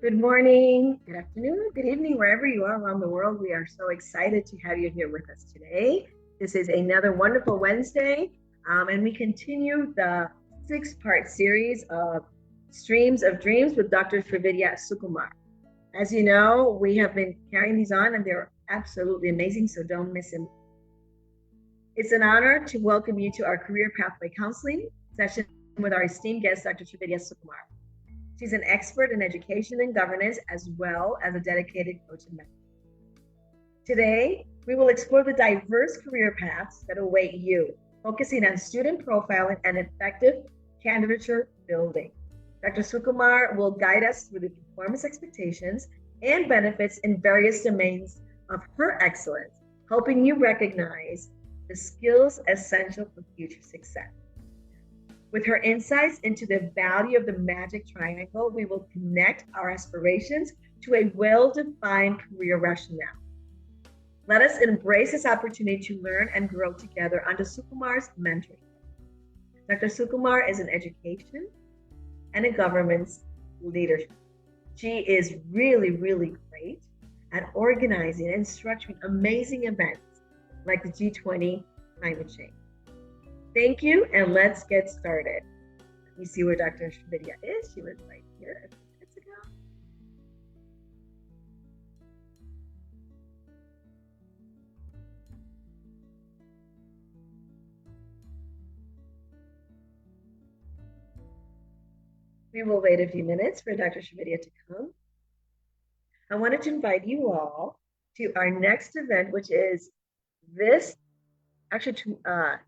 Good morning, good afternoon, good evening, wherever you are around the world. We are so excited to have you here with us today. This is another wonderful Wednesday, and we continue the six-part series of Streams of Dreams with Dr. Srividhya Sukumar. As you know, we have been carrying these on, and they're absolutely amazing, so don't miss them. It's an honor to welcome you to our Career Pathway Counseling session with our esteemed guest, Dr. Srividhya Sukumar. She's an expert in education and governance, as well as a dedicated coach and mentor. Today, we will explore the diverse career paths that await you, focusing on student profiling and effective candidature building. Dr. Sukumar will guide us through the performance expectations and benefits in various domains of her excellence, helping you recognize the skills essential for future success. With her insights into the value of the magic triangle, we will connect our aspirations to a well-defined career rationale. Let us embrace this opportunity to learn and grow together under Sukumar's mentoring. Dr. Sukumar is an education and a governance leadership. She is really, really great at organizing and structuring amazing events like the G20 climate change. Thank you, and let's get started. Let me see where Dr. Srividhya is. She was right here a few minutes ago. We will wait a few minutes for Dr. Srividhya to come. I wanted to invite you all to our next event, which is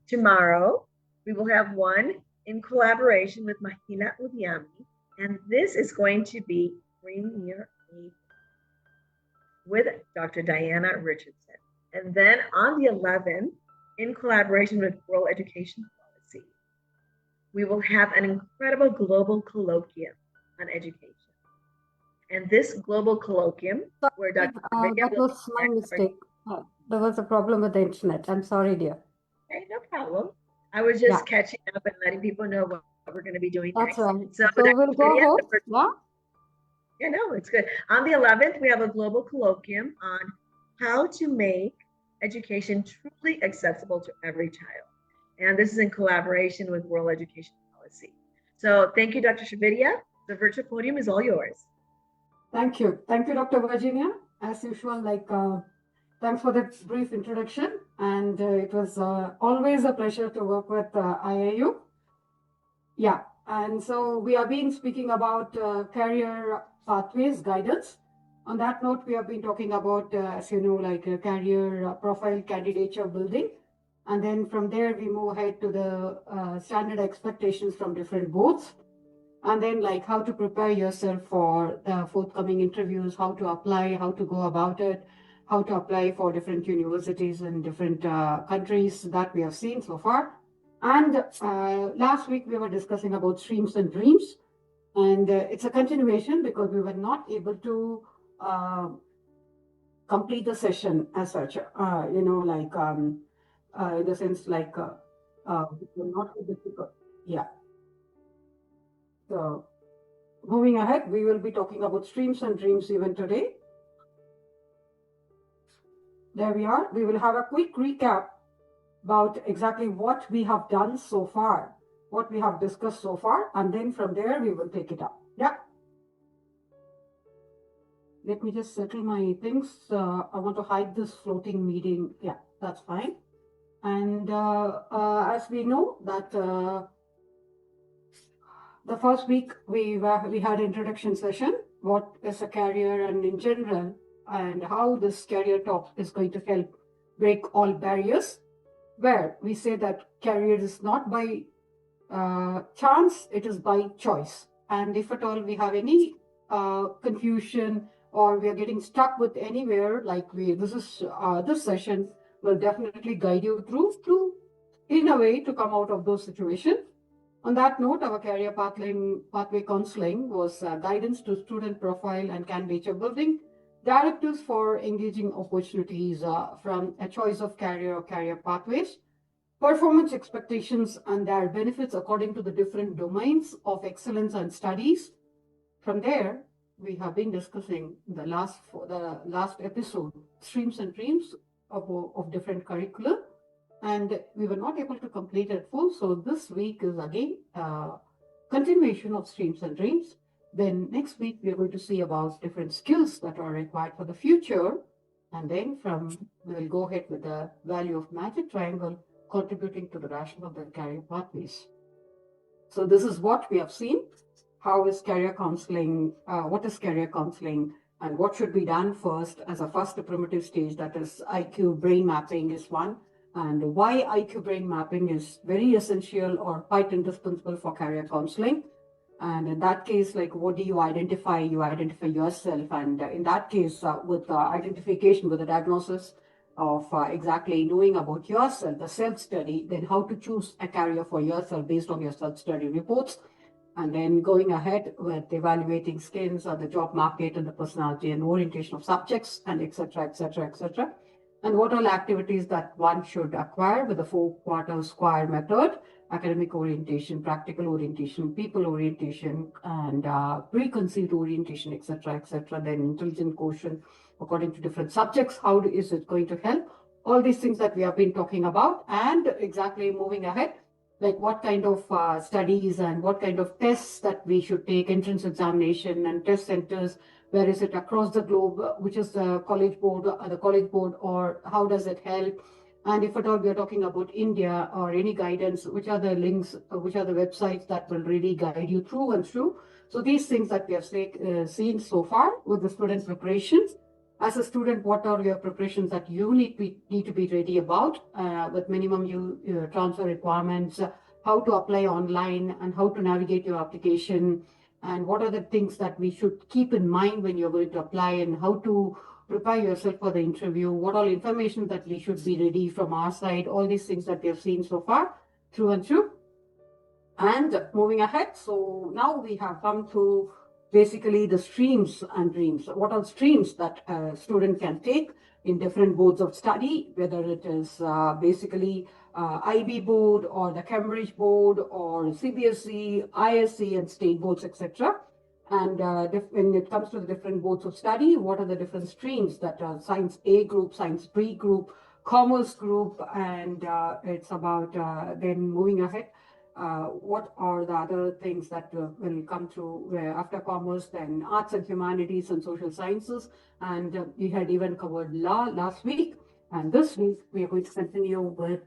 tomorrow. We will have one in collaboration with Mahila Udyami, and this is going to be Premier with Dr. Diana Richardson. And then on the 11th, in collaboration with World Education Policy, we will have an incredible global colloquium on education. And this global colloquium, where Dr. That was my mistake. There was a problem with the internet. I'm sorry, dear. Okay, no problem. I was just catching up and letting people know what we're going to be doing next. That's right. So we'll go ahead. Yeah, no, it's good. On the 11th, we have a global colloquium on how to make education truly accessible to every child. And this is in collaboration with World Education Policy. So thank you, Dr. Srividhya. The virtual podium is all yours. Thank you. Thank you, Dr. Virginia. As usual, thanks for that brief introduction. And it was always a pleasure to work with IIU. Yeah. And so we have been speaking about career pathways guidance. On that note, we have been talking about, as you know, career profile candidature building. And then from there, we move ahead to the standard expectations from different boards. And then how to prepare yourself for the forthcoming interviews, how to apply, how to go about it, how to apply for different universities in different countries that we have seen so far. And last week we were discussing about streams and dreams. And it's a continuation because we were not able to complete the session as such, in the sense we were not able to, yeah. So moving ahead, we will be talking about streams and dreams even today. There we are. We will have a quick recap about exactly what we have done so far, what we have discussed so far, and then from there we will take it up. Yeah. Let me just settle my things. I want to hide this floating meeting. Yeah, that's fine. And as we know that the first week we had introduction session, what is a career and in general, and how this career talk is going to help break all barriers, where we say that career is not by chance, it is by choice. And if at all we have any confusion or we are getting stuck with anywhere, this session will definitely guide you through in a way to come out of those situations. On that note, our career pathway counseling was guidance to student profile and candidature building, directives for engaging opportunities from a choice of career or career pathways, performance expectations and their benefits according to the different domains of excellence and studies. From there, we have been discussing the last episode, streams and dreams of different curricula, and we were not able to complete it full. So this week is again continuation of streams and dreams. Then next week we are going to see about different skills that are required for the future, and then we will go ahead with the value of magic triangle contributing to the rationale of the career pathways. So this is what we have seen. How is career counseling? What is career counseling? And what should be done first as a first primitive stage? That is IQ brain mapping is one. And why IQ brain mapping is very essential or quite indispensable for career counseling. And in that case, like, what do you identify? You identify yourself. And in that case, with identification, with the diagnosis of exactly knowing about yourself, the self-study, then how to choose a career for yourself based on your self-study reports. And then going ahead with evaluating skills on the job market and the personality and orientation of subjects, and etc., etc., etc. And what are activities that one should acquire with the 4-quarter square method: academic orientation, practical orientation, people orientation, and preconceived orientation, etc., etc. Then intelligent quotient according to different subjects. How is it going to help? All these things that we have been talking about, and exactly moving ahead, like what kind of studies and what kind of tests that we should take, entrance examination and test centers. Where is it across the globe? Which is the college board, or how does it help? And if at all we are talking about India or any guidance, which are the links, which are the websites that will really guide you through and through. So these things that we have seen so far with the student preparations. As a student, what are your preparations that you need to be ready about with minimum transfer requirements, how to apply online and how to navigate your application, and what are the things that we should keep in mind when you're going to apply, and how to prepare yourself for the interview, what all information that we should be ready from our side, all these things that we have seen so far through and through. And moving ahead, so now we have come to basically the streams and dreams. What are streams that a student can take in different boards of study, whether it is basically IB board or the Cambridge board or CBSE, ISC and state boards, etc. And when it comes to the different boards of study, what are the different streams that are Science A group, Science B group, Commerce group, and it's about then moving ahead. What are the other things that will come through after commerce, then arts and humanities and social sciences, and we had even covered law last week, and this week we are going to continue with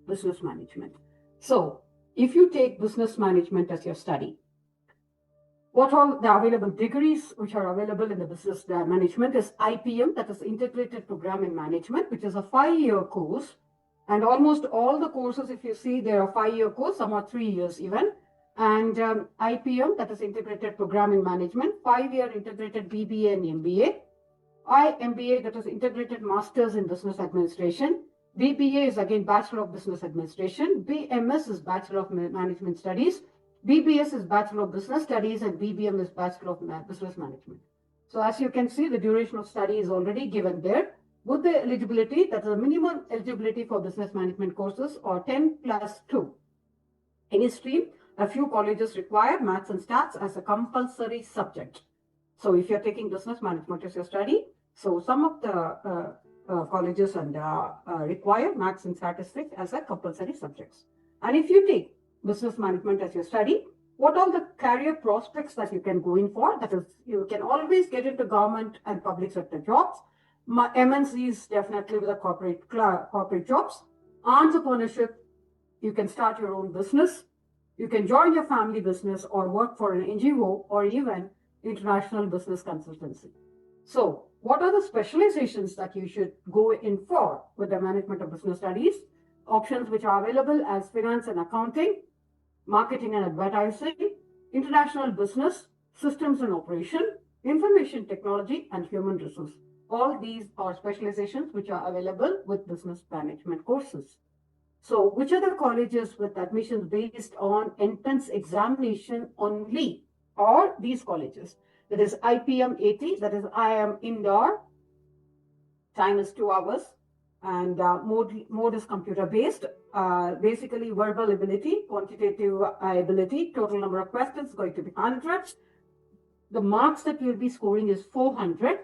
business management. So if you take business management as your study, what are the available degrees which are available in the business management is IPM, that is Integrated Program in Management, which is a 5-year course. And almost all the courses, if you see, they are 5-year course, some are 3 years even. And IPM, that is Integrated Programming Management, 5-year integrated BBA and MBA. IMBA, that is Integrated Masters in Business Administration. BBA is again Bachelor of Business Administration. BMS is Bachelor of Management Studies. BBS is Bachelor of Business Studies, and BBM is Bachelor of Business Management. So as you can see, the duration of study is already given there. With the eligibility, that is the minimum eligibility for business management courses, or 10+2. Any stream, a few colleges require maths and stats as a compulsory subject. So if you're taking business management as your study, so some of the colleges and require maths and statistics as a compulsory subjects. And if you take business management as your study, what are the career prospects that you can go in for? That is, you can always get into government and public sector jobs. MNCs, definitely with the corporate jobs. Entrepreneurship, you can start your own business. You can join your family business or work for an NGO or even international business consultancy. So what are the specializations that you should go in for with the management of business studies? Options which are available as finance and accounting, marketing and advertising, international business, systems and operation, information technology, and human resource. All these are specializations which are available with business management courses. So which are the colleges with admissions based on entrance examination only, or these colleges? That is IPM 80, that is IIM indoor, time is 2 hours, and mode is computer based. Basically verbal ability, quantitative ability, total number of questions going to be 100. The marks that you'll be scoring is 400.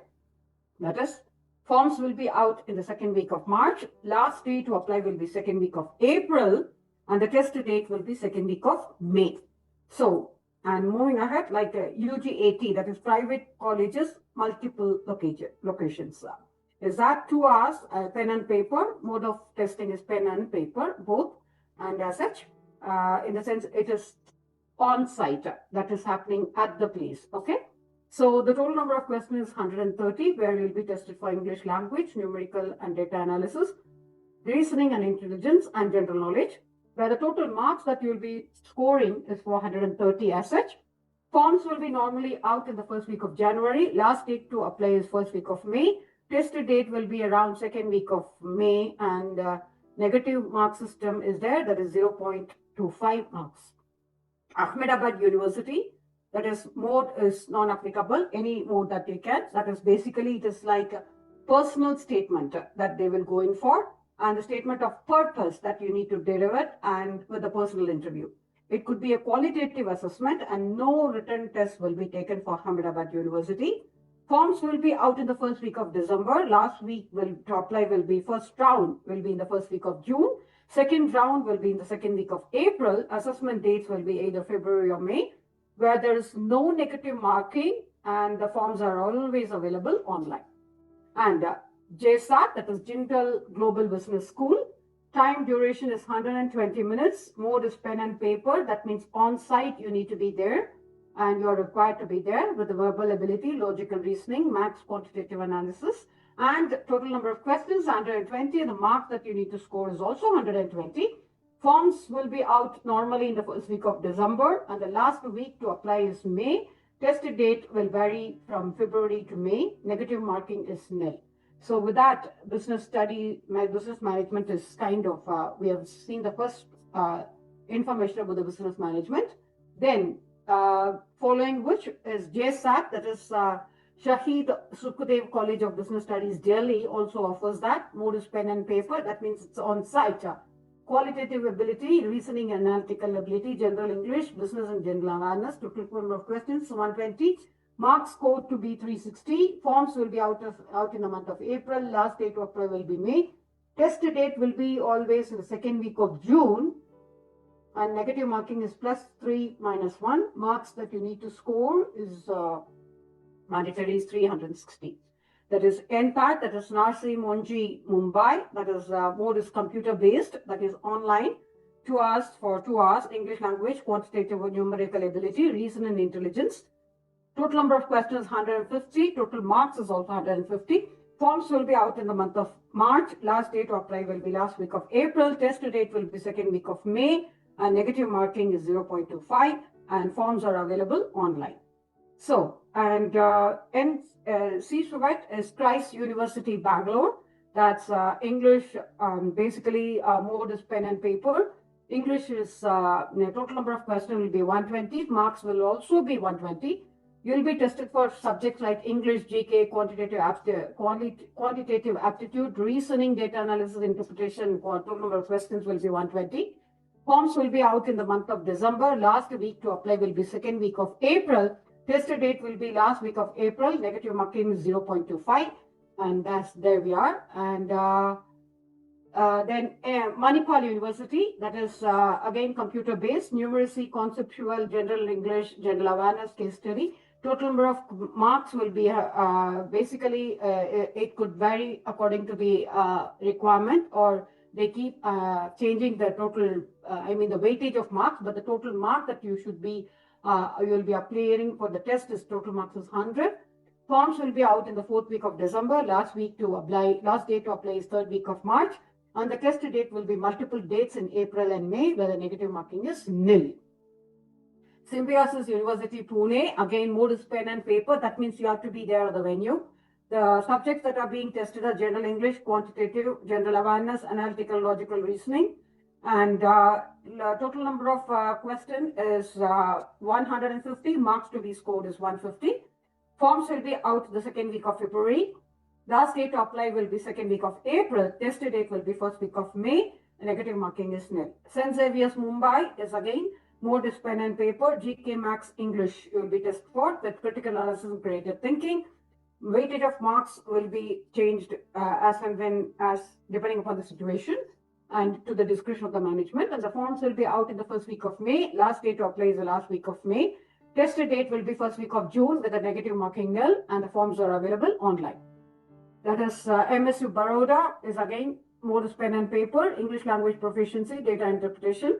That is, forms will be out in the second week of March. Last day to apply will be second week of April, and the test date will be second week of May. So, and moving ahead, like UG80, that is private colleges, multiple locations. Is that 2 hours, pen and paper? Mode of testing is pen and paper, both. And as such, in the sense, it is on-site, that is happening at the place, okay? So the total number of questions is 130, where you'll be tested for English language, numerical and data analysis, reasoning and intelligence, and general knowledge, where the total marks that you'll be scoring is 430 as such. Forms will be normally out in the first week of January. Last date to apply is first week of May. Test date will be around second week of May, and negative mark system is there, that is 0.25 marks. Ahmedabad University, that is mode is non-applicable, any mode that they can. That is basically, it is like a personal statement that they will go in for, and the statement of purpose that you need to deliver, and with a personal interview. It could be a qualitative assessment, and no written test will be taken for Ahmedabad University. Forms will be out in the first week of December. Last week to apply will be, first round will be in the first week of June. Second round will be in the second week of April. Assessment dates will be either February or May, where there is no negative marking, and the forms are always available online. And JSAT, that is Jindal Global Business School, time duration is 120 minutes. Mode is pen and paper. That means on-site you need to be there, and you're required to be there with the verbal ability, logical reasoning, maths, quantitative analysis, and total number of questions 120. The mark that you need to score is also 120. Forms will be out normally in the first week of December, and the last week to apply is May. Test date will vary from February to May. Negative marking is nil. So with that, business management is kind of, we have seen the first information about the business management. Then following which is JSAT, that is Shahid Sukhdev College of Business Studies, Delhi, also offers that. Mode is pen and paper. That means it's on site. Qualitative ability, reasoning, analytical ability, general English, business and general awareness. Total number of questions 120. Marks scored to be 360. Forms will be out in the month of April. Last date to apply will be May. Test date will be always in the second week of June. And negative marking is +3 -1. Marks that you need to score is mandatory is 360. That is NPAT, that is Narsi Monji Mumbai. That is mode is computer based, that is online. 2 hours for 2 hours. English language, quantitative or numerical ability, reason and intelligence. Total number of questions 150. Total marks is also 150. Forms will be out in the month of March. Last date to apply will be last week of April. Test date will be second week of May. And negative marking is 0.25. And forms are available online. So, and C-Suvet is Christ University, Bangalore. That's English, basically mode is pen and paper. English is, total number of questions will be 120. Marks will also be 120. You'll be tested for subjects like English, GK, quantitative aptitude, reasoning, data analysis, interpretation. Total number of questions will be 120. Forms will be out in the month of December. Last week to apply will be second week of April. Test date will be last week of April. Negative marking is 0.25. And there we are. And then Manipal University, that is again computer based, numeracy, conceptual, general English, general awareness, case study. Total number of marks will be basically it could vary according to the requirement, or they keep changing the total, the weightage of marks, but the total mark that you should be, you will be appearing for the test is total marks is 100. Forms will be out in the fourth week of December. Last date to apply is third week of March. And the test date will be multiple dates in April and May, where the negative marking is nil. Symbiosis University, Pune, again, mode is pen and paper. That means you have to be there at the venue. The subjects that are being tested are general English, quantitative, general awareness, analytical, logical reasoning. And total number of questions is 150. Marks to be scored is 150. Forms will be out the second week of February. Last date to apply will be second week of April. Test date will be first week of May. Negative marking is nil. St. Xavier's Mumbai is again Mode is pen and paper. GK Max English will be tested for with critical analysis and creative thinking. Weightage of marks will be changed as and when, depending upon the situation and to the discretion of the management. And the forms will be out in the first week of May. Last date to apply is the last week of May. Tested date will be first week of June with a negative marking nil, and the forms are available online. That is MSU Baroda is again mode is pen and paper, English language proficiency, data interpretation,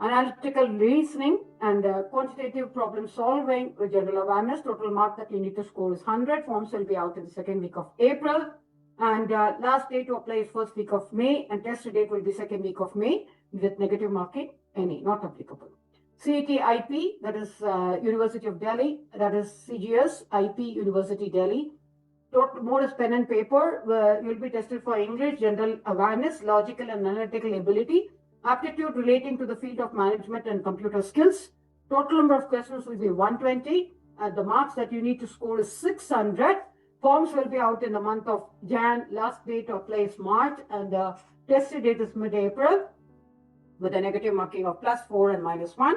analytical reasoning, and quantitative problem solving with general awareness. Total mark that you need to score is 100. Forms will be out in the second week of April. And last day to apply is first week of May, and test date will be second week of May with negative marking any, not applicable. CET IP, that is University of Delhi, that is CGS IP University Delhi. Total mode is pen and paper. You'll be tested for English, general awareness, logical and analytical ability, aptitude relating to the field of management and computer skills. Total number of questions will be 120, and the marks that you need to score is 600. Forms will be out in the month of Jan. Last date to apply is March, and the tested date is mid-April with a negative marking of +4 and -1.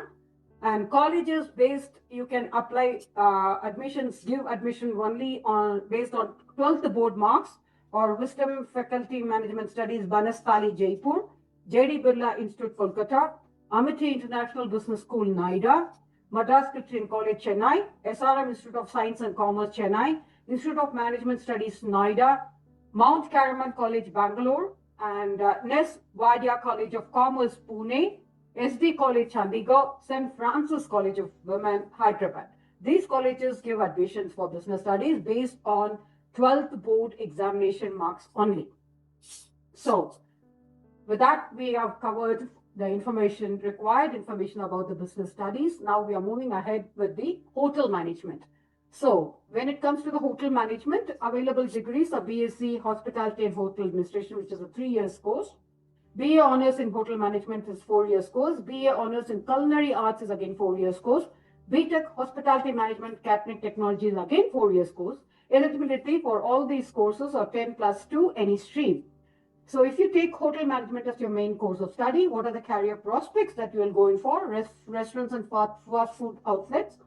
And colleges based, you can apply admissions, give admission only based on 12th board marks, or Wisdom Faculty Management Studies, Banastali, Jaipur, JD Birla Institute, Kolkata, Amity International Business School, Noida, Madras Christian College, Chennai, SRM Institute of Science and Commerce, Chennai, Institute of Management Studies, Noida, Mount Karaman College, Bangalore, and Nes Wadia College of Commerce, Pune, SD College, Chandigarh, St. Francis College of Women, Hyderabad. These colleges give admissions for business studies based on 12th board examination marks only. So, with that, we have covered the information required, information about the business studies. Now we are moving ahead with the hotel management. So, when it comes to the hotel management, available degrees are BSc Hospitality and Hotel Administration, which is a 3 years course. BA Honours in Hotel Management is 4 years course. BA Honours in Culinary Arts is again 4 years course. BTech Hospitality Management Catering Technology is again 4 years course. Eligibility for all these courses are 10+2 any stream. So if you take hotel management as your main course of study, what are the career prospects that you will go in for? Restaurants and fast food outlets.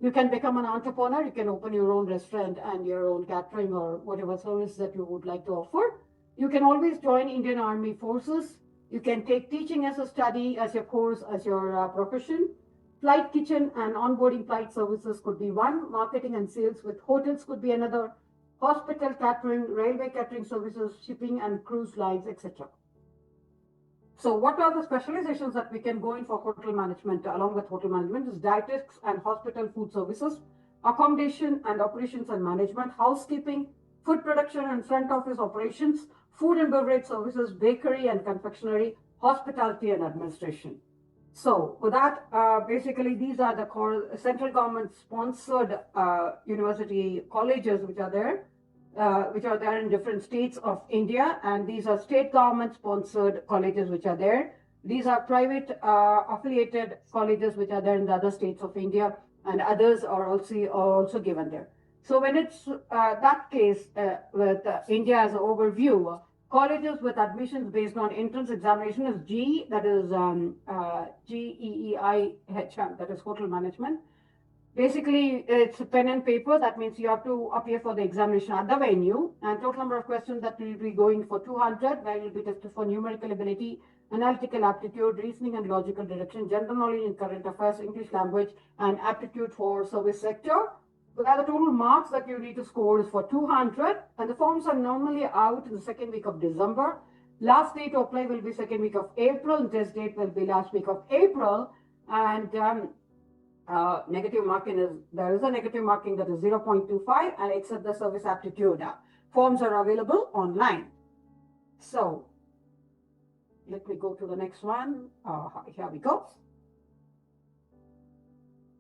You can become an entrepreneur. You can open your own restaurant and your own catering or whatever service that you would like to offer. You can always join Indian Army Forces. You can take teaching as a study, as your course, as your profession. Flight kitchen and onboarding flight services could be one. Marketing and sales with hotels could be another. Hospital catering, railway catering services, shipping and cruise lines, etc. So what are the specializations that we can go in for hotel management along with hotel management is dietetics and hospital food services, accommodation and operations and management, housekeeping, food production and front office operations, food and beverage services, bakery and confectionery, hospitality and administration. So with that, basically these are the central government sponsored university colleges which are there in different states of India, and these are state government sponsored colleges which are there. These are private affiliated colleges which are there in the other states of India, and others are also given there. So when it's that case with India as an overview, colleges with admissions based on entrance examination is G, that is GEEIHM, that is hotel management. Basically, it's pen and paper. That means you have to appear for the examination at the venue. And total number of questions that will be going for 200, where you'll be tested for numerical ability, analytical aptitude, reasoning and logical deduction, general knowledge in current affairs, English language, and aptitude for service sector. The total marks that you need to score is for 200, and the forms are normally out in the second week of December. Last day to apply will be second week of April, and test date will be last week of April. And negative marking is, there is a negative marking that is 0.25, and except the service aptitude. Forms are available online. So let me go to the next one. Here we go.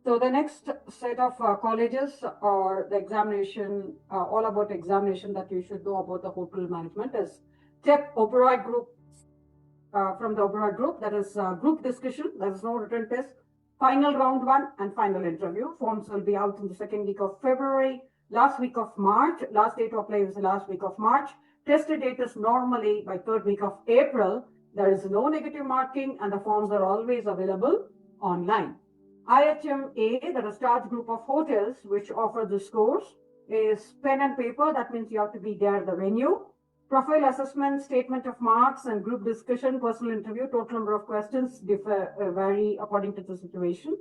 So the next set of colleges or the examination, all about examination that you should know about the hotel management is TEP Oberoi Group, from the Oberoi Group, that is group discussion, there is no written test, final round 1 and final interview. Forms will be out in the second week of February, last week of March, last day to apply is the last week of March. Tested date is normally by third week of April. There is no negative marking and the forms are always available. online. IHMA, that is large group of hotels which offer this course, is pen and paper. That means you have to be there at the venue. Profile assessment, statement of marks, and group discussion, personal interview. Total number of questions vary according to the situation.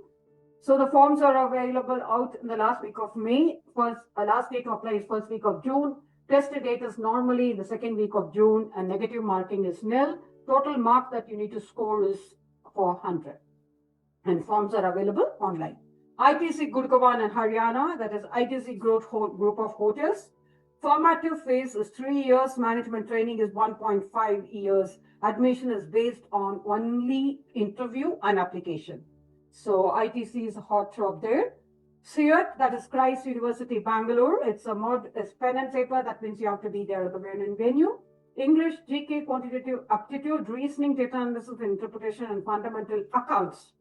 So the forms are available out in the last week of May. Last date to apply is first week of June. Test date is normally the second week of June, and negative marking is nil. Total mark that you need to score is 400. And forms are available online. ITC Gurgaon and Haryana, that is ITC Group of Hotels. Formative phase is 3 years. Management training is 1.5 years. Admission is based on only interview and application. So ITC is a hot job there. CET, that is Christ University, Bangalore. It's pen and paper. That means you have to be there at the venue. English, GK, quantitative aptitude, reasoning, data analysis, interpretation, and fundamental accounts.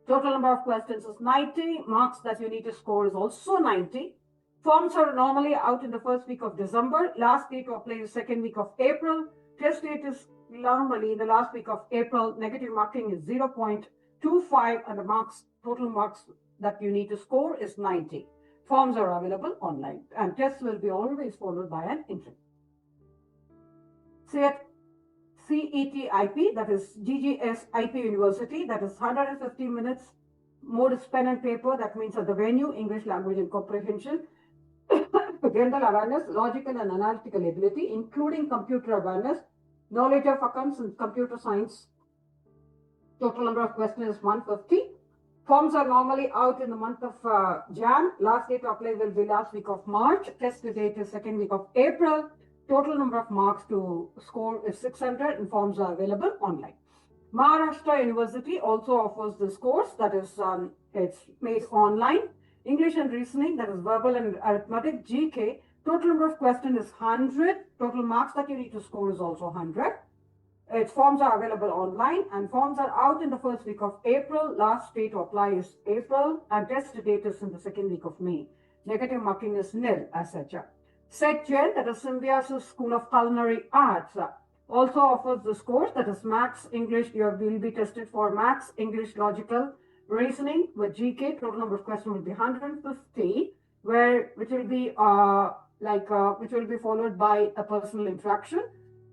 Total number of questions is 90. Marks that you need to score is also 90. Forms are normally out in the first week of December. Last date to apply is second week of April. Test date is normally in the last week of April. Negative marking is 0.25, and the total marks that you need to score is 90. Forms are available online, and tests will be always followed by an interview. CET-IP, that is GGS-IP University, that is 150 minutes. Mode is pen and paper. That means at the venue, English language and comprehension. General awareness, logical and analytical ability, including computer awareness, knowledge of accounts and computer science. Total number of questions is 150. Forms are normally out in the month of Jan. Last date to apply will be last week of March. Test date is second week of April. Total number of marks to score is 600, and forms are available online. Maharashtra University also offers this course, that is, it's made online. English and reasoning, that is verbal and arithmetic, GK. Total number of questions is 100. Total marks that you need to score is also 100. Its forms are available online, and forms are out in the first week of April. Last date to apply is April, and test date is in the second week of May. Negative marking is nil as such. SETGEN, that is Symbiosis School of Culinary Arts, also offers this course, that is Maths, English. You will be tested for Maths, English, Logical, Reasoning with GK. Total number of questions will be 150, which will be followed by a personal interaction.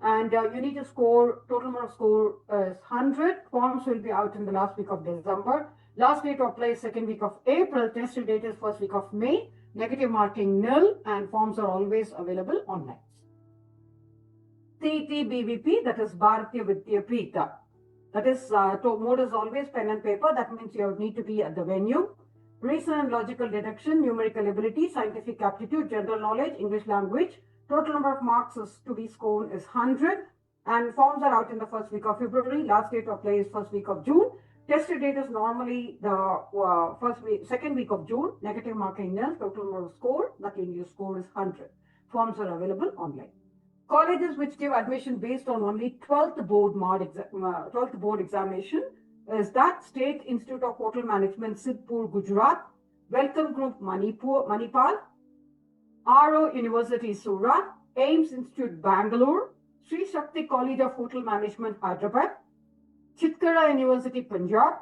And you need to score, total number of score is 100. Forms will be out in the last week of December. Last date to apply is second week of April. Test date is first week of May. Negative marking nil, and forms are always available online. CET BVP, that is Bharatiya Vidya Pita. That is, mode is always pen and paper. That means you need to be at the venue. Reason and logical deduction, numerical ability, scientific aptitude, general knowledge, English language. Total number of marks is to be scored is 100. And forms are out in the first week of February. Last date to apply is first week of June. Test date is normally the second week of June. Negative marking nil. Total number of score that you need to score is 100. Forms are available online. Colleges which give admission based on only 12th board examination is that State Institute of Hotel Management, Sidhpur, Gujarat, Welcome Group, Manipal, RO University, Surat, AIMS Institute, Bangalore, Sri Shakti College of Hotel Management, Hyderabad, Chitkara University, Punjab,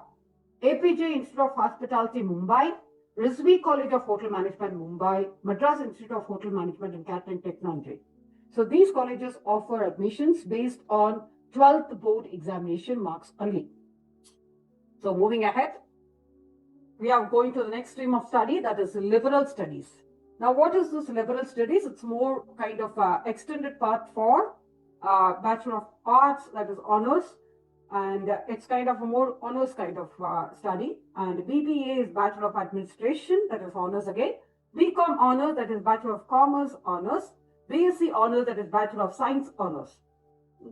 APJ Institute of Hospitality, Mumbai, Rizvi College of Hotel Management, Mumbai, Madras Institute of Hotel Management and Catering Technology. So these colleges offer admissions based on 12th board examination marks only. So moving ahead, we are going to the next stream of study, that is liberal studies. Now, what is this liberal studies? It's more kind of extended path for Bachelor of Arts, that is honors, and it's kind of a more honors kind of study. And BBA is Bachelor of Administration, that is honors again. BCom honors, that is Bachelor of Commerce honors. BSc honors, that is Bachelor of Science honors.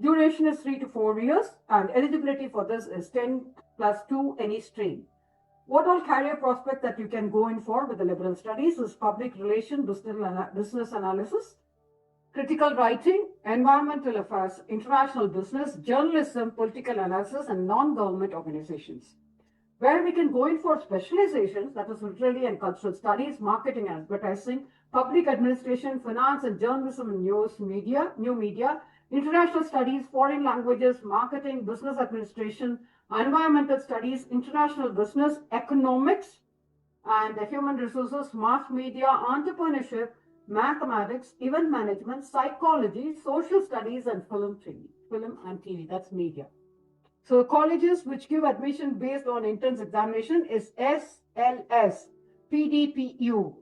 Duration is 3 to 4 years, and eligibility for this is 10 plus 2 any stream. What all career prospect that you can go in for with the liberal studies is public relation, business analysis, critical writing, environmental affairs, international business, journalism, political analysis, and non-government organizations. Where we can go in for specializations, that is literary and cultural studies, marketing and advertising, public administration, finance and journalism and new media, international studies, foreign languages, marketing, business administration, environmental studies, international business, economics, and human resources, mass media, entrepreneurship, mathematics, event management, psychology, social studies, and film and TV. That's media. So colleges which give admission based on entrance examination is SLS, PDPU,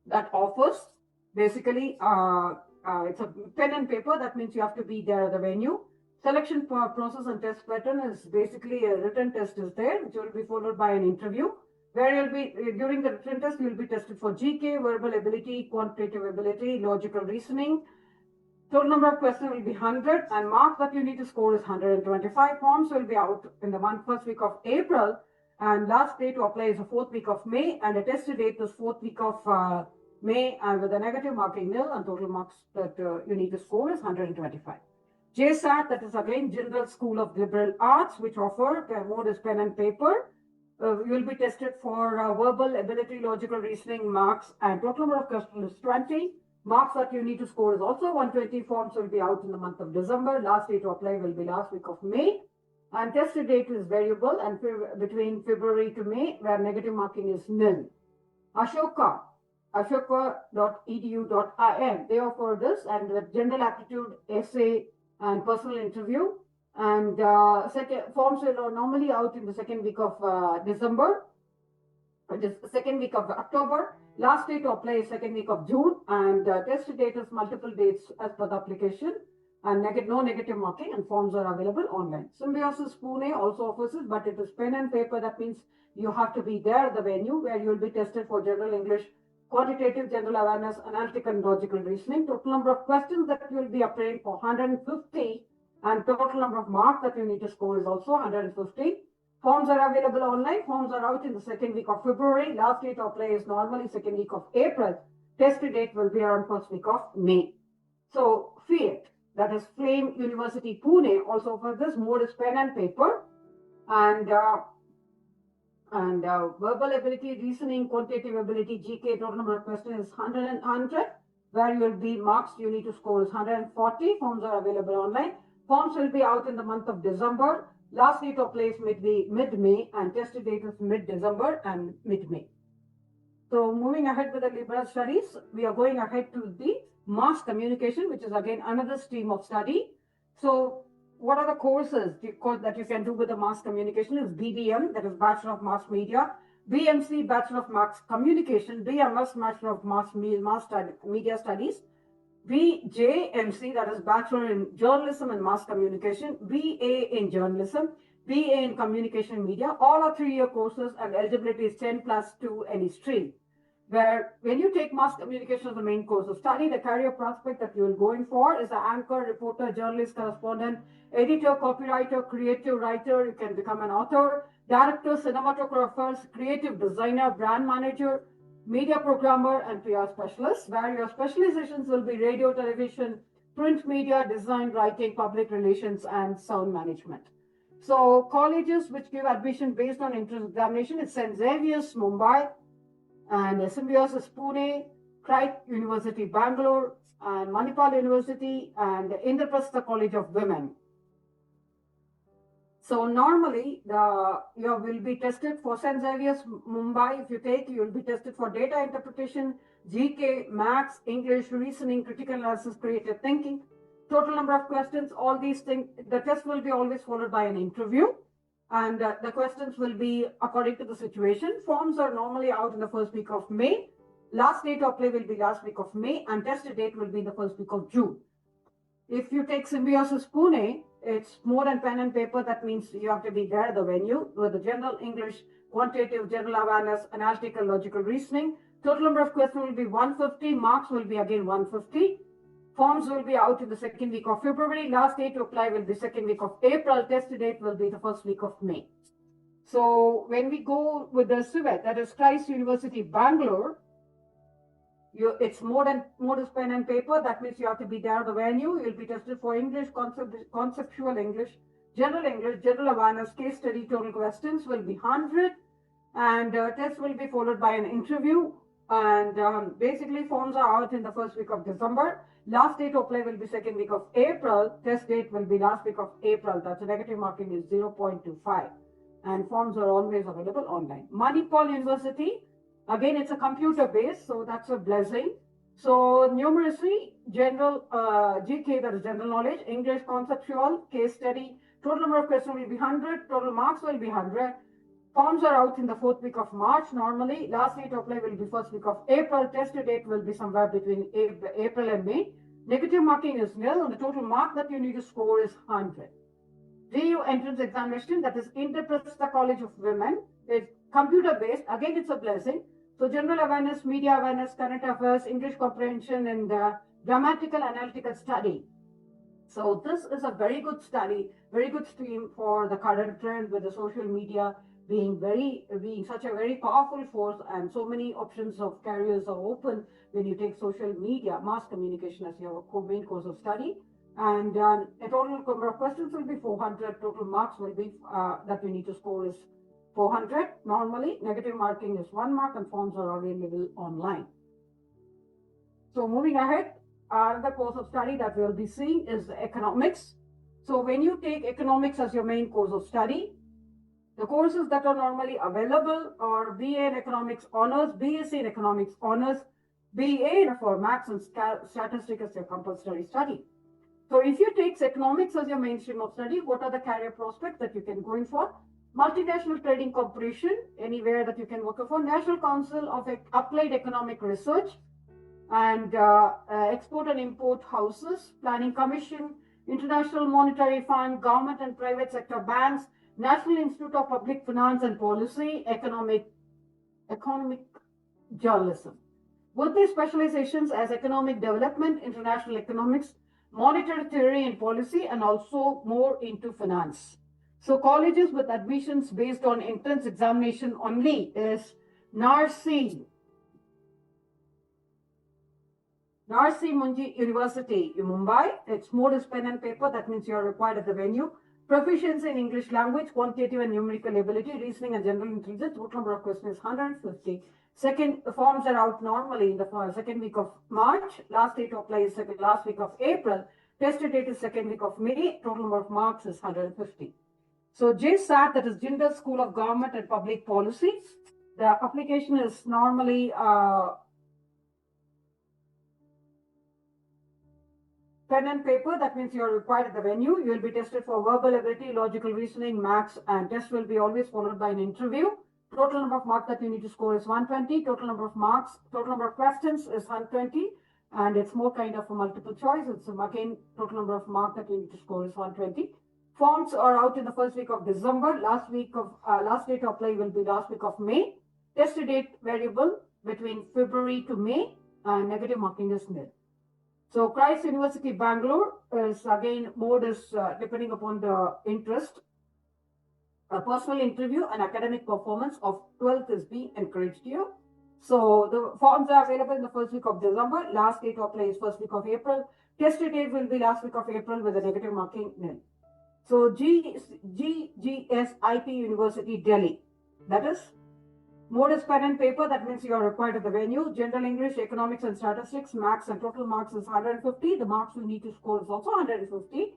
that offers basically it's a pen and paper. That means you have to be there at the venue. Selection process and test pattern is basically a written test is there, which will be followed by an interview, where you'll be during the written test you'll be tested for GK, verbal ability, quantitative ability, logical reasoning. Total number of questions will be 100, and marks that you need to score is 125. Forms will be out in the first week of April, and last day to apply is the 4th week of May, and the test date is 4th week of May, and with a negative marking nil, and total marks that you need to score is 125. JSAT, that is again General School of Liberal Arts, which offer mode is pen and paper. You will be tested for verbal ability, logical reasoning marks, and total number of questions is 20. Marks that you need to score is also 120. Forms will be out in the month of December. Last day to apply will be last week of May. And test date is variable and between February to May, where negative marking is nil. ashoka.edu.in, they offer this, and with general aptitude, essay, and personal interview. And forms are normally out in the second week of December. It is the second week of October. Last day to apply is second week of June, and test date is multiple dates as per the application, and no negative marking, and forms are available online. Symbiosis Pune also offers it, but it is pen and paper. That means you have to be there at the venue, where you will be tested for general English, quantitative, general awareness, analytical and logical reasoning. Total number of questions that you will be applying for 150, and total number of marks that you need to score is also 150. Forms are available online. Forms are out in the second week of February. Last day to apply is normally second week of April. Test date will be around first week of May. So FIAT, that is Flame University Pune, also offers this. Mode is pen and paper, and verbal ability, reasoning, quantitative ability, GK. Total number of questions is 100. Where you will be marks you need to score is 140. Forms are available online. Forms will be out in the month of December. Last day to apply is mid-May, and test date is mid-December and mid-May. So moving ahead with the liberal studies, we are going ahead to the mass communication, which is again another stream of study. So what are the courses that you can do with the mass communication is BBM, that is Bachelor of Mass Media, BMC, Bachelor of Mass Communication, BMS, Bachelor of Media Studies, BJMC, that is Bachelor in Journalism and Mass Communication, BA in Journalism, BA in Communication Media. All are 3-year courses, and eligibility is 10+2 any stream. Where when you take mass communication as the main course, so study the career prospect that you will go in for is an anchor, reporter, journalist, correspondent, editor, copywriter, creative writer. You can become an author, director, cinematographers, creative designer, brand manager, media programmer, and PR specialist, where your specializations will be radio, television, print media, design, writing, public relations, and sound management. So colleges which give admission based on entrance examination is St. Xavier's, Mumbai, and Symbiosis Pune, Christ University, Bangalore, and Manipal University, and Indraprastha College of Women. So normally you will be tested for St. Xavier's, Mumbai. If you take, you will be tested for data interpretation, GK, Maths, English, reasoning, critical analysis, creative thinking. Total number of questions, all these things. The test will be always followed by an interview, and the questions will be according to the situation. Forms are normally out in the first week of May. Last day to apply will be last week of May, and test date will be the first week of June. If you take Symbiosis Pune, it's more than pen and paper. That means you have to be there at the venue with the general English, quantitative, general awareness, analytical, logical reasoning. Total number of questions will be 150. Marks will be again 150. Forms will be out in the second week of February. Last day to apply will be second week of April. Test date will be the first week of May. So when we go with the CIVET, that is Christ University, Bangalore, it's more than pen and paper. That means you have to be there at the venue. You'll be tested for English, conceptual English, general awareness, case study. Total questions will be 100, and test will be followed by an interview. And basically forms are out in the first week of December. Last date to apply will be second week of April. Test date will be last week of April. That's a negative marking is 0.25. And forms are always available online. Manipal University, again, it's a computer based, so that's a blessing. So numeracy, general GK, that is general knowledge, English conceptual, case study. Total number of questions will be 100, total marks will be 100. Forms are out in the fourth week of March normally. Last date to apply will be first week of April. Test date will be somewhere between April and May. Negative marking is nil, and the total mark that you need to score is 100. DU entrance examination, that is Indraprastha College of Women, is computer based. Again, it's a blessing. So general awareness, media awareness, current affairs, English comprehension, and grammatical analytical study. So this is a very good study, very good stream for the current trend with the social media being such a very powerful force, and so many options of careers are open when you take social media, mass communication as your main course of study. And a total number of questions will be 400. Total marks will be that you need to score is 400. Normally, negative marking is 1 mark, and forms are available online. So moving ahead, the course of study that we'll be seeing is economics. So when you take economics as your main course of study, the courses that are normally available are BA in Economics Honors, BSc in Economics Honors, BA for Maths and Statistics as your compulsory study. So if you take economics as your mainstream of study, what are the career prospects that you can go in for? Multinational Trading Corporation, anywhere that you can work for, National Council of Applied Economic Research, and Export and Import Houses, Planning Commission, International Monetary Fund, government and private sector banks, National Institute of Public Finance and Policy, economic journalism. Both these specializations as economic development, international economics, monetary theory and policy, and also more into finance. So colleges with admissions based on entrance examination only is Narsi Munji University in Mumbai. Its mode is pen and paper. That means you are required at the venue. Proficiency in English language, quantitative and numerical ability, reasoning and general intelligence. Total number of questions is 150. Second, the forms are out normally in the second week of March. Last date to apply is last week of April. Test date is second week of May. Total number of marks is 150. So JSAT, that is Jindal School of Government and Public Policy. The application is normally pen and paper. That means you are required at the venue. You will be tested for verbal ability, logical reasoning, maths, and test will be always followed by an interview. Total number of marks that you need to score is 120. Total number of marks, total number of questions is 120. And it's more kind of a multiple choice. It's again, total number of marks that you need to score is 120. Forms are out in the first week of December. Last date to apply will be last week of May. Test date variable between February to May, and negative marking is nil. So Christ University Bangalore is again mode is depending upon the interest. A personal interview and academic performance of 12th is being encouraged here. So the forms are available in the first week of December. Last date to apply is first week of April. Test date will be last week of April with a negative marking nil. So GGSIP University Delhi, that is mode is pen and paper. That means you are required at the venue. General English, economics and statistics, maths, and total marks is 150. The marks you need to score is also 150.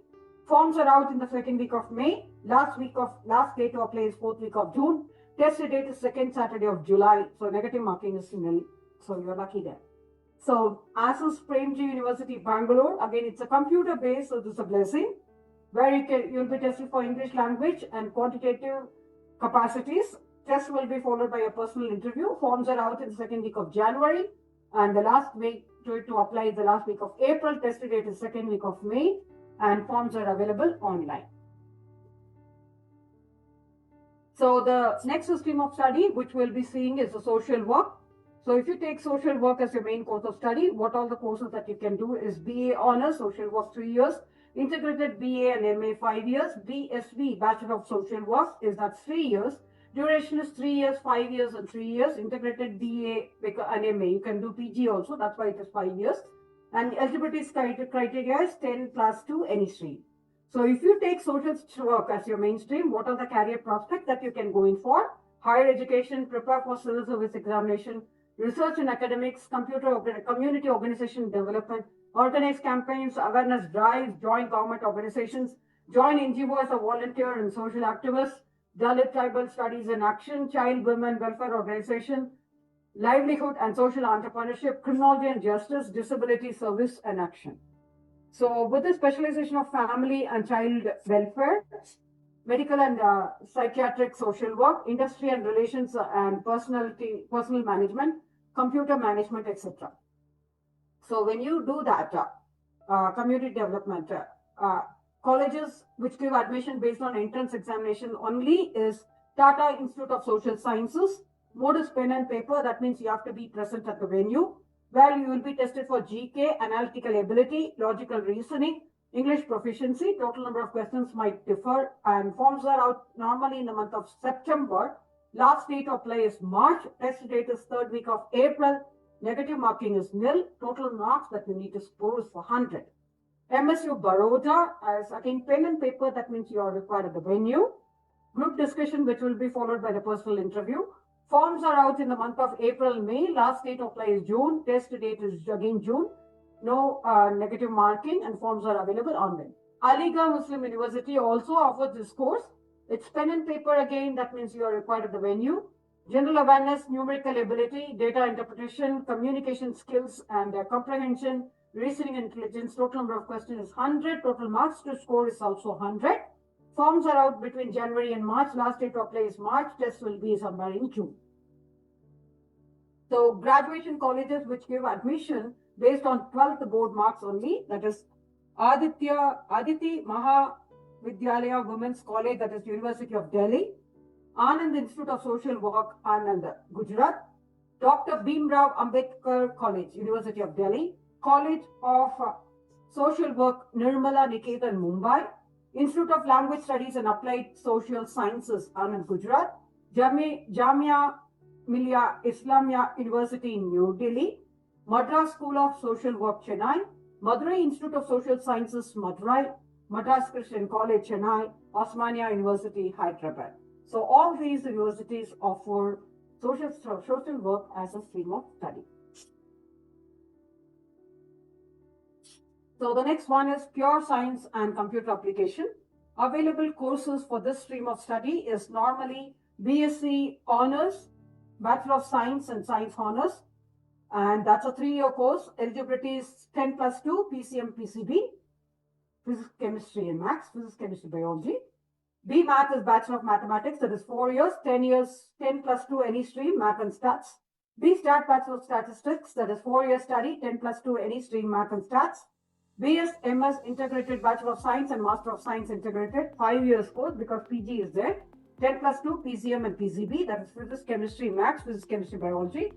Forms are out in the second week of May. Last date to apply is fourth week of June. Test date is second Saturday of July. So negative marking is nil. So you're lucky there. So ASUS Premji University Bangalore, again it's a computer based, so this is a blessing, where you'll be tested for English language and quantitative capacities. Test will be followed by a personal interview. Forms are out in the second week of January, and the last week to apply is the last week of April. Test date is second week of May, and forms are available online. So the next stream of study which we'll be seeing is the social work. So if you take social work as your main course of study, what all the courses that you can do is BA Honors, Social Work 3 years, Integrated BA and MA 5 years, BSB, Bachelor of Social Work, that's 3 years. Duration is 3 years, 5 years, and 3 years. Integrated BA and MA. You can do PG also. That's why it is 5 years. And eligibility criteria is 10 plus 2 any stream. So if you take social work as your mainstream, what are the career prospects that you can go in for? Higher education, prepare for civil service examination, research and academics, community organization development, organize campaigns, awareness drives, join government organizations, join NGOs or volunteer and social activists, Dalit tribal studies and action, child women welfare organization, livelihood and social entrepreneurship, criminology and justice, disability service and action. So with the specialization of family and child welfare, medical and psychiatric social work, industry and relations and personal management, computer management, etc. So when you do that, community development, colleges which give admission based on entrance examination only is Tata Institute of Social Sciences, modus pen and paper, that means you have to be present at the venue, where you will be tested for GK, analytical ability, logical reasoning, English proficiency. Total number of questions might differ, and forms are out normally in the month of September. Last date of play is March. Test date is third week of April. Negative marking is nil. Total marks that you need to score is for 100. MSU Baroda as again pen and paper, that means you are required at the venue. Group discussion, which will be followed by the personal interview. Forms are out in the month of April, May. Last date of play is June. Test date is again June. No negative marking, and forms are available online. Aligarh Muslim University also offers this course. It's pen and paper again, that means you are required at the venue. General awareness, numerical ability, data interpretation, communication skills and comprehension, reasoning intelligence. Total number of questions is 100. Total marks to score is also 100. Forms are out between January and March. Last date of play is March. Test will be somewhere in June. So graduation colleges which give admission based on 12th board marks only, that is Aditi Mahavidyalaya Women's College, that is University of Delhi, Anand Institute of Social Work, Anand, Gujarat, Dr. Bhimrao Ambedkar College, University of Delhi, College of Social Work, Nirmala Niketan, Mumbai, Institute of Language Studies and Applied Social Sciences, Anand, Gujarat, Jamia Millia Islamia University in New Delhi, Madras School of Social Work, Chennai, Madurai Institute of Social Sciences, Madurai, Madras Christian College, Chennai, Osmania University, Hyderabad. So all these universities offer social work as a stream of study. So the next one is pure science and computer application. Available courses for this stream of study is normally BSc Honors, Bachelor of Science and Science Honors, and that's a 3-year course. Eligibility is 10+2, PCM, PCB, Physics, Chemistry and Maths, Physics, Chemistry, Biology. B Math is Bachelor of Mathematics, that is 4 years, 10+2 any stream, Math and Stats. B Stat Bachelor of Statistics, that is 4 years study, 10+2 any stream, Math and Stats. BS MS Integrated Bachelor of Science and Master of Science Integrated, 5 years course because PG is there. 10+2 PCM and PCB, that is Physics, Chemistry, Maths, Physics, Chemistry, Biology.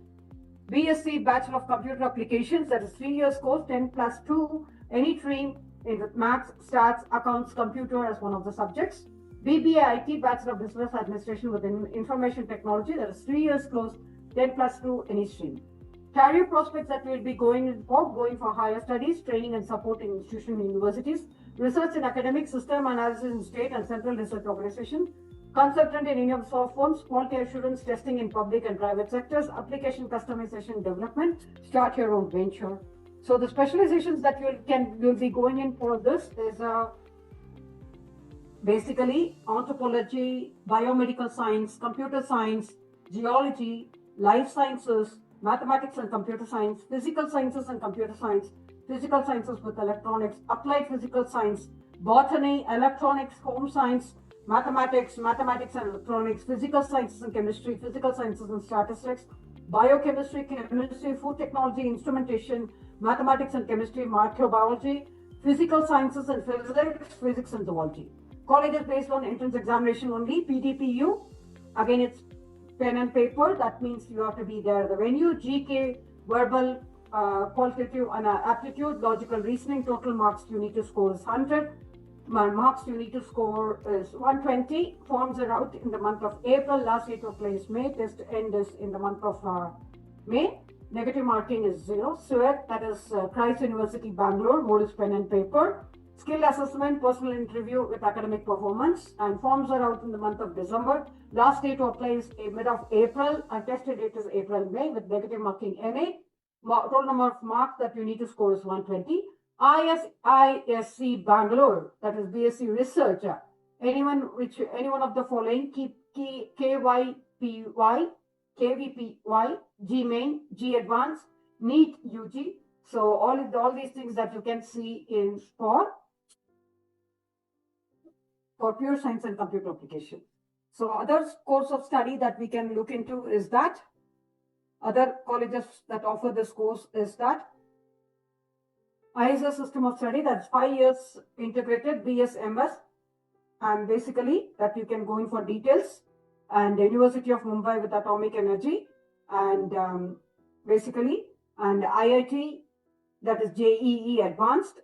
BSc Bachelor of Computer Applications, that is 3 years course, 10+2 any stream in Maths, Stats, Accounts, Computer as one of the subjects. BBA IT Bachelor of Business Administration with Information Technology, that is 3 years course, 10+2 any stream. Career prospects that will be going for higher studies, training and support in institutions and universities, research in academic, system analysis in state and central research organization, consultant in any of the soft firms, quality assurance testing in public and private sectors, application customization development, start your own venture. So the specializations that you'll be going in for this is basically anthropology, biomedical science, computer science, geology, life sciences, mathematics and computer science, physical sciences and computer science, physical sciences with electronics, applied physical science, botany, electronics, home science, mathematics and electronics, physical sciences and chemistry, physical sciences and statistics, biochemistry, chemistry, food technology, instrumentation, mathematics and chemistry, microbiology, physical sciences and physics and zoology. College is based on entrance examination only, PDPU. Again, it's pen and paper, that means you have to be there at the venue. GK, verbal, qualitative and aptitude, logical reasoning, total marks you need to score is 100. Marks you need to score is 120. Forms are out in the month of April. Last date of play is May. Test end is in the month of May. Negative marking is 0. SUET, that is Christ University, Bangalore, modus pen and paper. Skill assessment, personal interview with academic performance, and forms are out in the month of December. Last day to apply is mid of April, and test date is April-May with negative marking NA. Total number of marks that you need to score is 120. ISC Bangalore, that is BSc Research. Any one of the following: KYPY, KVPY, G Main, G Advanced, NEET UG. So all these things that you can see in for pure science and computer application. So other course of study that we can look into is that other colleges that offer this course is that ISO system of study, that's 5 years integrated BSMS, and basically that you can go in for details, and University of Mumbai with atomic energy, and basically, and IIT, that is JEE advanced,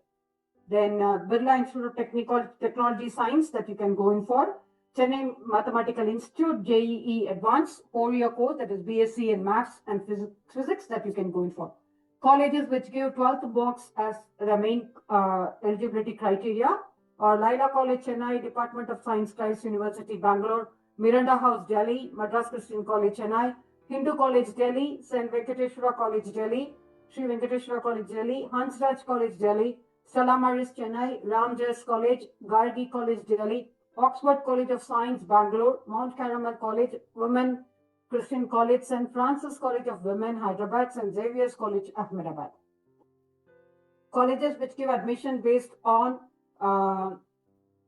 then Birla Institute of Technology Science that you can go in for, Chennai Mathematical Institute, JEE advanced, 4-year course that is BSc in maths and physics that you can go in for. Colleges which give 12th box as the main eligibility criteria are Laila College, Chennai, Department of Science, Christ University, Bangalore, Miranda House, Delhi, Madras Christian College, Chennai, Hindu College, Delhi, St. Venkateshwara College, Delhi, Sri Venkateshwara College, Delhi, Hansraj College, Delhi, Stella Maris, Chennai, Ramjas College, Gargi College, Delhi, Oxford College of Science, Bangalore, Mount Carmel College, Women Christian College, St. Francis College of Women, Hyderabad, St. Xavier's College, Ahmedabad. Colleges which give admission based on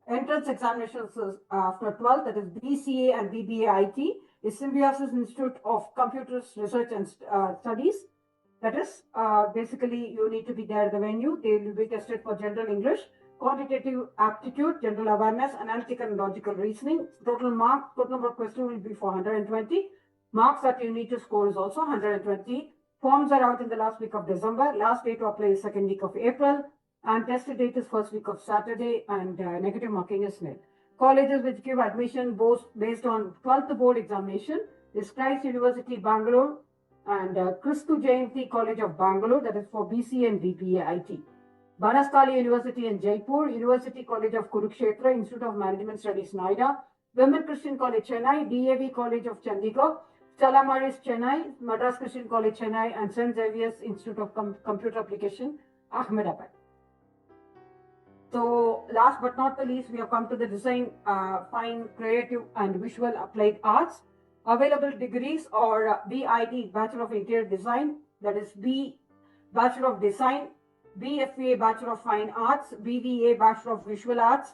entrance examinations after 12th, that is BCA and BBA IT, is Symbiosis Institute of Computers Research and Studies. That is, basically you need to be there at the venue. They will be tested for general English, quantitative aptitude, general awareness, analytical and logical reasoning. Total number of questions will be 420. Marks that you need to score is also 120. Forms are out in the last week of December. Last day to apply is second week of April. And test date is first week of Saturday, and negative marking is nil. Colleges which give admission both based on 12th board examination is Christ University, Bangalore, and Kristu Jayanti College of Bangalore, that is for BC and BPA IT. Banaskali University in Jaipur, University College of Kurukshetra, Institute of Management Studies, Noida, Women Christian College, Chennai, DAV College of Chandigarh, Stella Maris, Chennai, Madras Christian College, Chennai, and St. Xavier's Institute of Computer Application, Ahmedabad. So last but not the least, we have come to the design, fine, creative, and visual applied arts. Available degrees are BID, Bachelor of Interior Design, that is B, Bachelor of Design, BFA, Bachelor of Fine Arts, BVA, Bachelor of Visual Arts,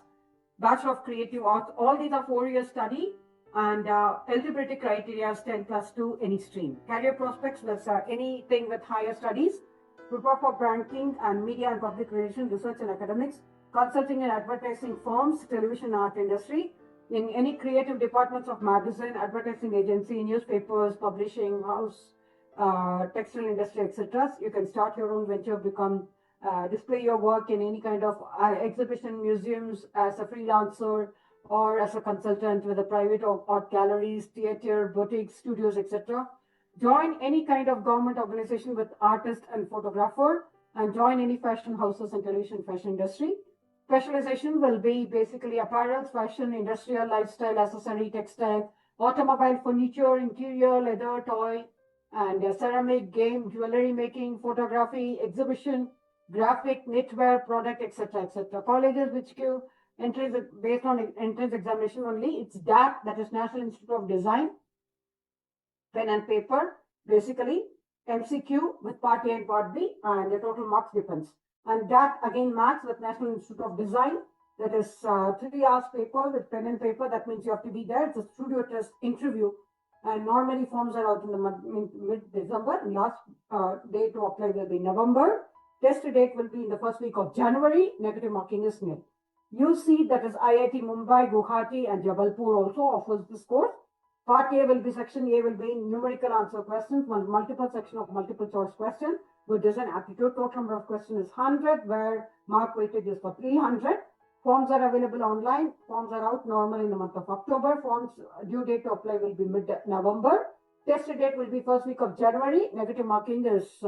Bachelor of Creative Arts. All these are 4-year study, and eligibility criteria is 10+2 any stream. Career prospects, that's anything with higher studies. Prepare for banking and media and public relations, research and academics, consulting and advertising firms, television art industry, in any creative departments of magazine, advertising agency, newspapers, publishing house, textile industry, etc. You can start your own venture, display your work in any kind of exhibition, museums, as a freelancer or as a consultant with a private art galleries, theater, boutiques, studios, etc. Join any kind of government organization with artist and photographer, and join any fashion houses and television fashion industry. Specialization will be basically apparel, fashion, industrial, lifestyle, accessory, textile, automobile, furniture, interior, leather, toy, and ceramic, game, jewelry making, photography, exhibition, graphic, knitwear, product, etc., etc. Colleges which give entries based on entrance examination only, it's DAT, that is National Institute of Design, pen and paper, basically MCQ with part A and part B, and the total marks depends. And that again maths with National Institute of Design, that is 3 hours paper with pen and paper. That means you have to be there. It's a studio test interview, and normally forms are out in the mid-December. Last day to apply will be November. Test date will be in the first week of January. Negative marking is nil. UC, that is IIT Mumbai, Guwahati, and Jabalpur also offers this course. Part A will be, section A will be numerical answer questions, multiple section of multiple choice question with design aptitude. Total number of questions is 100, where mark weightage is for 300. Forms are available online. Forms are out normally in the month of October. Forms due date to apply will be mid-November. Test date will be first week of January. Negative marking is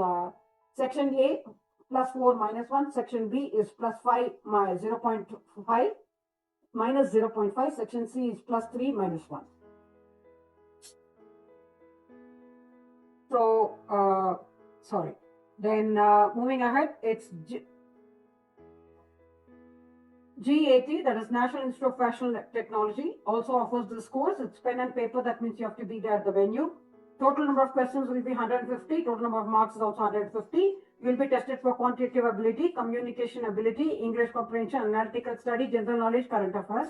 section A, plus 4 minus 1. Section B is plus 5 minus 0.5 minus 0.5. Section C is plus 3 minus 1. So, sorry. Then moving ahead, it's GAT, that is National Institute of Fashion Technology, also offers this course. It's pen and paper. That means you have to be there at the venue. Total number of questions will be 150. Total number of marks is also 150. You will be tested for quantitative ability, communication ability, English comprehension, analytical study, general knowledge, current affairs,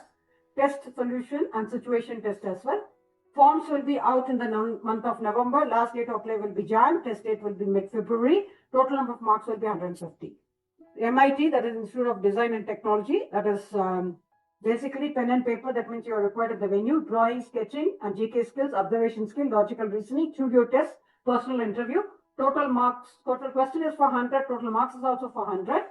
test solution and situation test as well. Forms will be out in the month of November. Last date of apply will be Jan. Test date will be mid-February. Total number of marks will be 150. MIT, that is Institute of Design and Technology, that is basically pen and paper. That means you are required at the venue. Drawing, sketching, and GK skills, observation skill, logical reasoning, studio test, personal interview. Total marks, total question is for 100. Total marks is also for 100.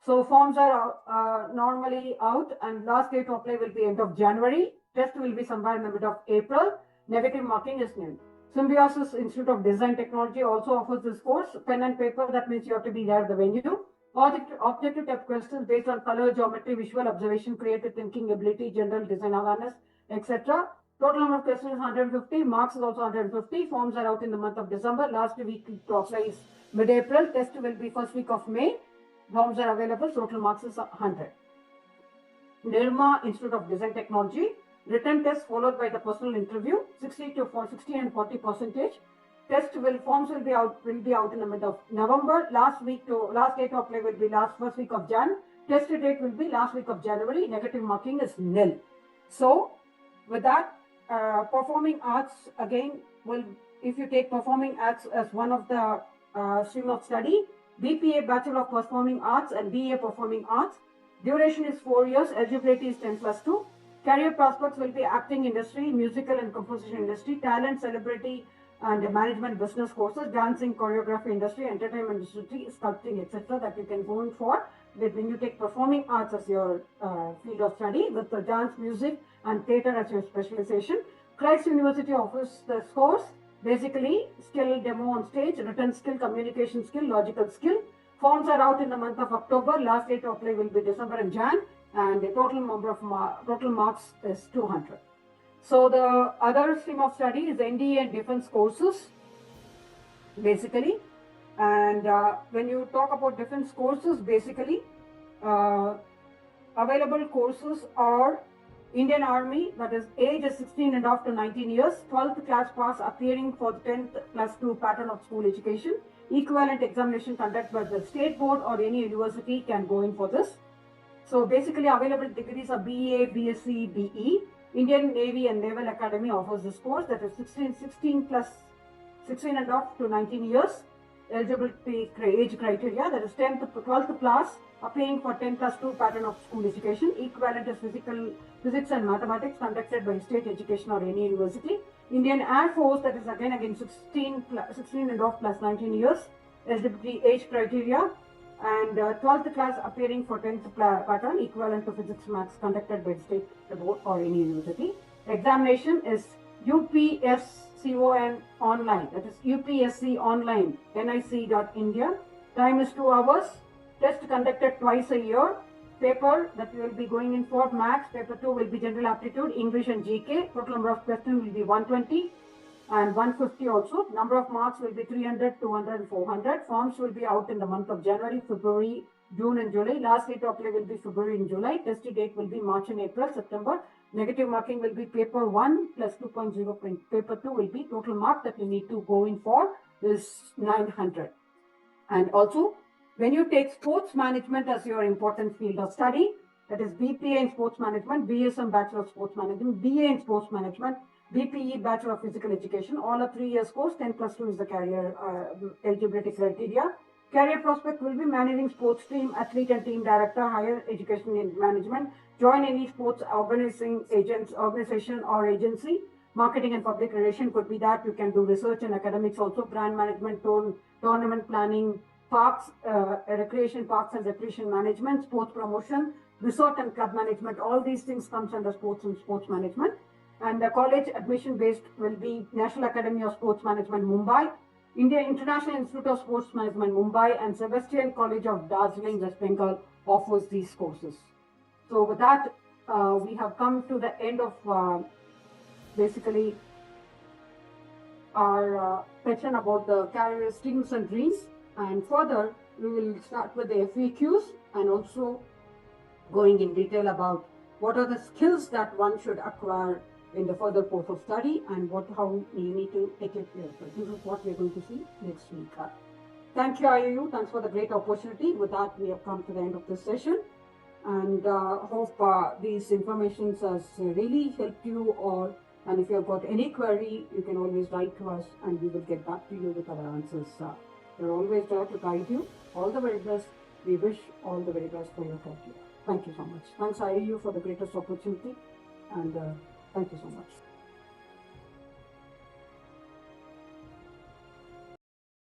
So forms are normally out, and last date to apply will be end of January. Test will be somewhere in the middle of April. Negative marking is nil. Symbiosis Institute of Design Technology also offers this course. Pen and paper, that means you have to be there at the venue. Objective type questions based on color, geometry, visual observation, creative thinking ability, general design awareness, etc. Total number of questions is 150. Marks is also 150. Forms are out in the month of December. Last week to apply is mid-April. Test will be first week of May. Forms are available. Total marks is 100. Nirma Institute of Design Technology. Written test followed by the personal interview. 60 and 40%. Forms will be out in the middle of November. Last date to apply will be first week of Jan. Test date will be last week of January. Negative marking is nil. So with that, performing arts again if you take performing arts as one of the stream of study, BPA Bachelor of Performing Arts and BA Performing Arts. Duration is 4 years. Eligibility is 10+2. Career prospects will be acting industry, musical and composition industry, talent, celebrity and management business courses, dancing, choreography industry, entertainment industry, sculpting, etc. that you can go in for. When you take performing arts as your field of study, with the dance, music and theatre as your specialization. Christ University offers this course, basically skill demo on stage, written skill, communication skill, logical skill. Forms are out in the month of October. Last date to apply will be December and Jan. And the total number of total marks is 200. So the other stream of study is NDA and defense courses, basically. And when you talk about defense courses, basically, available courses are Indian Army, that is age is 16 and up to 19 years, 12th class pass appearing for the 10+2 pattern of school education, equivalent examination conducted by the state board or any university can go in for this. So basically available degrees are BA, BSc, BE. Indian Navy and Naval Academy offers this course, that is 16 and up to 19 years. Eligibility age criteria, that is 12th class applying for 10+2 pattern of school education. Equivalent is physics and mathematics conducted by state education or any university. Indian Air Force, that is again 16 and up plus 19 years. Eligibility age criteria. And 12th class appearing for 10th pattern, equivalent to physics maths conducted by the state board or any university. Examination is UPSCON online, that is UPSC online, nic.india. Time is 2 hours. Test conducted twice a year. Paper that you will be going in for maths. Paper 2 will be general aptitude, English and GK. Total number of questions will be 120. And 150 also. Number of marks will be 300, 200, and 400. Forms will be out in the month of January, February, June, and July. Last date to apply will be February and July. Test date will be March and April, September. Negative marking will be paper 1 plus 2.0. Paper 2 will be total mark that you need to go in for is 900. And also, when you take sports management as your important field of study, that is BPA in sports management, BSM Bachelor of Sports Management, BA in sports management, BPE Bachelor of Physical Education, all a 3 years course. 10+2 is the career eligibility criteria. Career prospect will be managing sports team, athlete and team director, higher education in management, join any sports organization or agency. Marketing and public relation could be that. You can do research and academics also, brand management, tournament planning, parks, recreation parks and recreation management, sports promotion, resort and club management. All these things comes under sports and sports management. And the college admission based will be National Academy of Sports Management, Mumbai, India International Institute of Sports Management, Mumbai, and Sebastian College of Darjeeling, West Bengal offers these courses. So with that, we have come to the end of basically our section about the career streams and dreams. And further, we will start with the FAQs and also going in detail about what are the skills that one should acquire in the further course of study and how you need to equip yourself. This is what we're going to see next week. Thank you, IIU. Thanks for the great opportunity. With that, we have come to the end of this session, and hope these informations has really helped you all. And if you have got any query, you can always write to us, and we will get back to you with our answers. We're always there to guide you. All the very best. We wish all the very best for your career. Thank you so much. Thanks, IIU, for the greatest opportunity, and thank you so much.